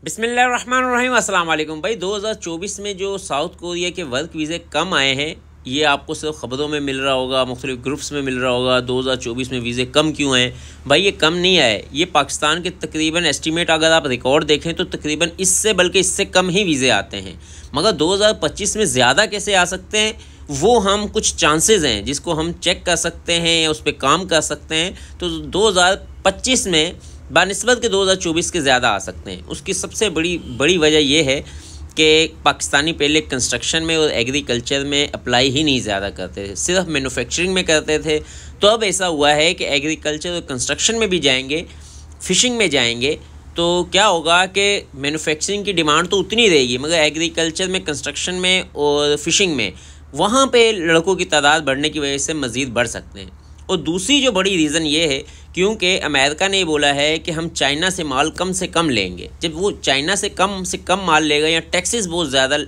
बिस्मिल्लाहिर्रहमानिर्रहीम। अस्सलाम वालेकुम भाई। 2024 में जो साउथ कोरिया के वर्क वीज़े कम आए हैं, ये आपको सिर्फ ख़बरों में मिल रहा होगा, मुख्तलिफ ग्रुप्स में मिल रहा होगा। 2024 में वीज़े कम क्यों आए भाई? ये कम नहीं आए, ये पाकिस्तान के तकरीबन एस्टीमेट अगर आप रिकॉर्ड देखें तो तकरीबन इससे बल्कि इससे कम ही वीज़े आते हैं। मगर 2025 में ज़्यादा कैसे आ सकते हैं, वो हम कुछ चांसेस हैं जिसको हम चेक कर सकते हैं या उस पर काम कर सकते हैं। तो 2025 में बानिस्बत के 2024 के ज़्यादा आ सकते हैं। उसकी सबसे बड़ी वजह यह है कि पाकिस्तानी पहले कंस्ट्रक्शन में और एग्रीकल्चर में अप्लाई ही नहीं ज़्यादा करते थे, सिर्फ मैन्युफैक्चरिंग में करते थे। तो अब ऐसा हुआ है कि एग्रीकल्चर और कंस्ट्रक्शन में भी जाएंगे, फ़िशिंग में जाएंगे, तो क्या होगा कि मैन्युफैक्चरिंग की डिमांड तो उतनी रहेगी, मगर एग्रीकल्चर में, कंस्ट्रक्शन में और फ़िशिंग में वहाँ पे लड़कों की तादाद बढ़ने की वजह से मज़ीद बढ़ सकते हैं। और दूसरी जो बड़ी रीज़न ये है क्योंकि अमेरिका ने बोला है कि हम चाइना से माल कम से कम लेंगे। जब वो चाइना से कम माल लेगा या टैक्सेस बहुत ज़्यादा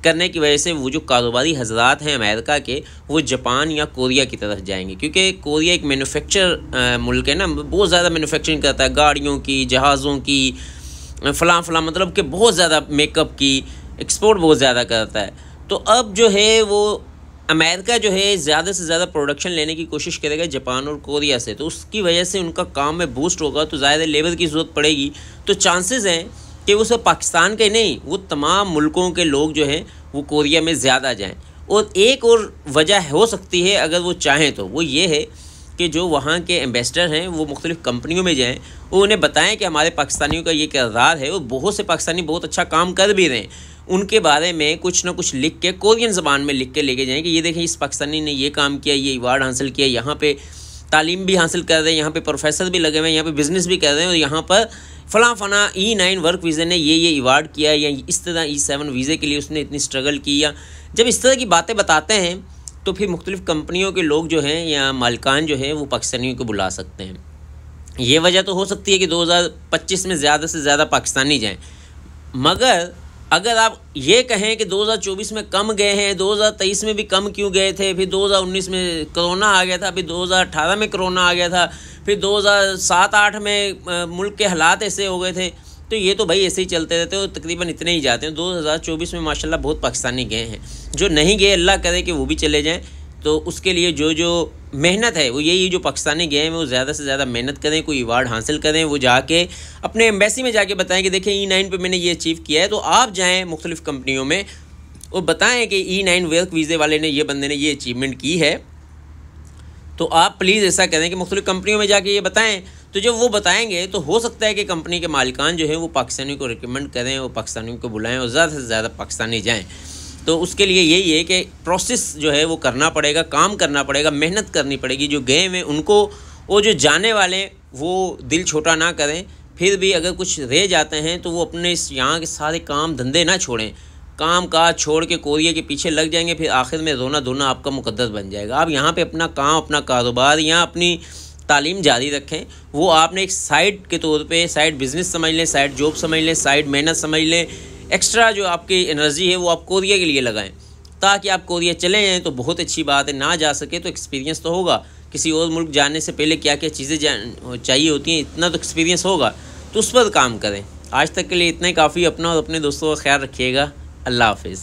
करने की वजह से वो जो कारोबारी हजरात हैं अमेरिका के, वो जापान या कोरिया की तरफ जाएंगे। क्योंकि कोरिया एक मैन्युफैक्चर मुल्क है ना, बहुत ज़्यादा मैन्युफैक्चरिंग करता है, गाड़ियों की, जहाज़ों की, फ़लाँ मतलब कि बहुत ज़्यादा मेकअप की एक्सपोर्ट बहुत ज़्यादा करता है। तो अब जो है वो अमेरिका जो है ज़्यादा से ज़्यादा प्रोडक्शन लेने की कोशिश करेगा जापान और कोरिया से। तो उसकी वजह से उनका काम में बूस्ट होगा, तो ज़्यादा लेबर की ज़रूरत पड़ेगी। तो चांसेस हैं कि वो सब पाकिस्तान के नहीं, वो तमाम मुल्कों के लोग जो हैं वो कोरिया में ज़्यादा जाएं। और एक और वजह हो सकती है अगर वो चाहें तो, वो ये है कि जो वहाँ के एम्बेसडर हैं वो मुख्तलिफ़ कंपनियों में जाएँ, वो उन्हें बताएँ कि हमारे पाकिस्तानियों का ये किरदार है। और बहुत से पाकिस्तानी बहुत अच्छा काम कर भी रहे हैं, उनके बारे में कुछ ना कुछ लिख के कोरियन ज़बान में लिख के लेके जाएँ कि ये देखें इस पाकिस्तानी ने ये काम किया, ये अवार्ड हासिल किया, यहाँ पे तालीम भी हासिल कर रहे हैं, यहाँ पे प्रोफेसर भी लगे हुए हैं, यहाँ पे बिज़नेस भी कर रहे हैं, और यहाँ पर फ़लाँ E9 वर्क वीज़े ने ये अवार्ड किया, या इस तरह E7 वीज़े के लिए उसने इतनी स्ट्रगल की। या जब इस तरह की बातें बताते हैं तो फिर मुख्तलिफ़ कंपनियों के लोग जो हैं या मालिकान जो हैं वो पाकिस्तानियों को बुला सकते हैं। ये वजह तो हो सकती है कि 2025 में ज़्यादा से ज़्यादा पाकिस्तानी जाएँ। मगर अगर आप ये कहें कि 2024 में कम गए हैं, 2023 में भी कम क्यों गए थे, फिर 2019 में कोरोना आ गया था, फिर 2018 में कोरोना आ गया था, फिर 2007-8 में मुल्क के हालात ऐसे हो गए थे, तो ये तो भाई ऐसे ही चलते रहते हैं और तकरीबन इतने ही जाते हैं। 2024 में माशाल्लाह बहुत पाकिस्तानी गए हैं। जो नहीं गए अल्लाह करे कि वो भी चले जाएँ। तो उसके लिए जो मेहनत है वो यही, जो पाकिस्तानी गए हैं वो ज़्यादा से ज़्यादा मेहनत करें, कोई अवार्ड हासिल करें, वो जाके अपने एम्बेसी में जाके बताएं कि देखें E9 पे मैंने ये अचीव किया है। तो आप जाएं मुख्तलिफ़ कंपनियों में और बताएं कि E9 वर्क वीज़े वाले ने, ये बंदे ने ये अचीवमेंट की है। तो आप प्लीज़ ऐसा करें कि मुख्तलिफ़ कंपनियों में जाके ये बताएँ। तो जब वो बताएंगे तो हो सकता है कि कंपनी के मालिकान जो है वो पाकिस्तानियों को रिकमेंड करें और पाकिस्तानियों को बुलाएँ और ज़्यादा से ज़्यादा पाकिस्तानी जाएँ। तो उसके लिए यही है कि प्रोसेस जो है वो करना पड़ेगा, काम करना पड़ेगा, मेहनत करनी पड़ेगी। जो गए हैं उनको, वो जो जाने वाले वो दिल छोटा ना करें। फिर भी अगर कुछ रह जाते हैं तो वो अपने यहाँ के सारे काम धंधे ना छोड़ें, काम काज छोड़ के कोरिया के पीछे लग जाएंगे, फिर आखिर में रोना धोना आपका मुकद्दर बन जाएगा। आप यहाँ पे अपना काम, अपना कारोबार या अपनी तालीम जारी रखें। वो आपने एक साइड के तौर पे, साइड बिज़नेस समझ लें, साइड जॉब समझ लें, साइड मेहनत समझ लें। एक्स्ट्रा जो आपकी एनर्जी है वो आप कोरिया के लिए लगाएं, ताकि आप कोरिया चले जाएँ तो बहुत अच्छी बात है। ना जा सके तो एक्सपीरियंस तो होगा, किसी और मुल्क जाने से पहले क्या क्या चीज़ें चाहिए होती हैं, इतना तो एक्सपीरियंस होगा, तो उस पर काम करें। आज तक के लिए इतना ही काफ़ी। अपना और अपने दोस्तों का ख्याल रखिएगा। अल्लाह हाफिज़।